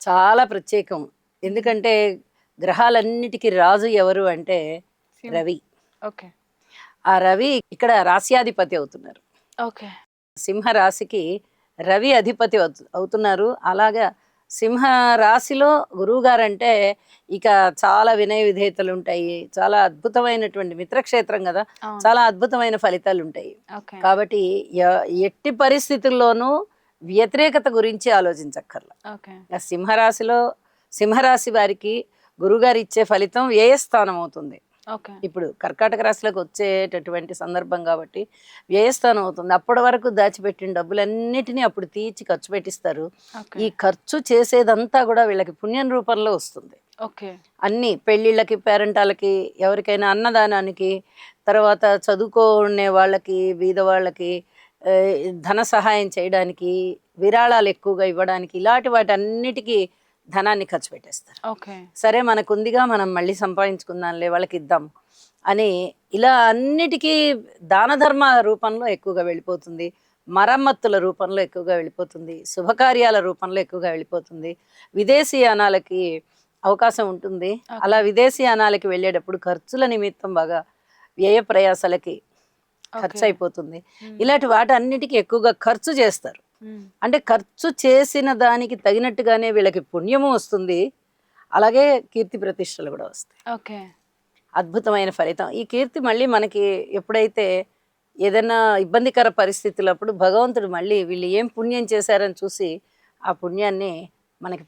చాలా ప్రత్యేకం. ఎందుకంటే గ్రహాలన్నిటికీ రాజు ఎవరు అంటే సింహ. రవి. ఓకే. ఆ రవి ఇక్కడ రాస్యాధిపతి అవుతున్నారు. ఓకే. సింహ రాశికి రవి అధిపతి అవుతున్నారు. అలాగా సింహ రాశిలో గురువుగారంటే ఇక చాలా వినయ విధేయతలు ఉంటాయి. చాలా అద్భుతమైనటువంటి మిత్రక్షేత్రం కదా! అవును. చాలా అద్భుతమైన ఫలితాలు ఉంటాయి. ఓకే. కాబట్టి ఎట్టి పరిస్థితుల్లోనూ వ్యతిరేకత గురించి ఆలోచించక్కర్ల. ఓకే. ఆ సింహరాశిలో సింహరాశి వారికి గురుగారు ఇచ్చే ఫలితం వ్యయస్థానం అవుతుంది. ఓకే. ఇప్పుడు కర్కాటక రాశిలోకి వచ్చేటటువంటి సందర్భం కాబట్టి వ్యయస్థానం అవుతుంది. అప్పటి వరకు దాచిపెట్టిన డబ్బులన్నిటినీ అప్పుడు తీర్చి ఖర్చు పెట్టిస్తారు. ఓకే. ఈ ఖర్చు చేసేదంతా కూడా వీళ్ళకి పుణ్యం రూపంలో వస్తుంది. ఓకే. అన్నీ పెళ్ళిళ్ళకి, పేరంటాలకి, ఎవరికైనా అన్నదానానికి, తర్వాత చదువుకునే వాళ్ళకి, బీద వాళ్ళకి ధన సహాయం చేయడానికి, విరాళాలు ఎక్కువగా ఇవ్వడానికి, ఇలాంటి వాటన్నిటికీ ధనాన్ని ఖర్చు పెట్టేస్తారు. ఓకే. సరే మనకుందిగా మనం మళ్ళీ సంపాదించుకుందాంలే వాళ్ళకి ఇద్దాం అని ఇలా అన్నిటికీ దాన ధర్మ రూపంలో ఎక్కువగా వెళ్ళిపోతుంది. మరమ్మత్తుల రూపంలో ఎక్కువగా వెళ్ళిపోతుంది. శుభకార్యాల రూపంలో ఎక్కువగా వెళ్ళిపోతుంది. విదేశీయానాలకి అవకాశం ఉంటుంది. అలా విదేశీయానాలకి వెళ్ళేటప్పుడు ఖర్చుల నిమిత్తం బాగా వ్యయ ప్రయాసాలకి ఖర్చు అయిపోతుంది. ఇలాంటి వాటన్నిటికీ ఎక్కువగా ఖర్చు చేస్తారు. అంటే ఖర్చు చేసిన దానికి తగినట్టుగానే వీళ్ళకి పుణ్యము వస్తుంది. అలాగే కీర్తి ప్రతిష్టలు కూడా వస్తాయి. ఓకే. అద్భుతమైన ఫలితం. ఈ కీర్తి మళ్ళీ మనకి ఎప్పుడైతే ఏదైనా ఇబ్బందికర పరిస్థితులప్పుడు భగవంతుడు మళ్ళీ వీళ్ళు ఏం పుణ్యం చేశారని చూసి ఆ పుణ్యాన్ని మనకి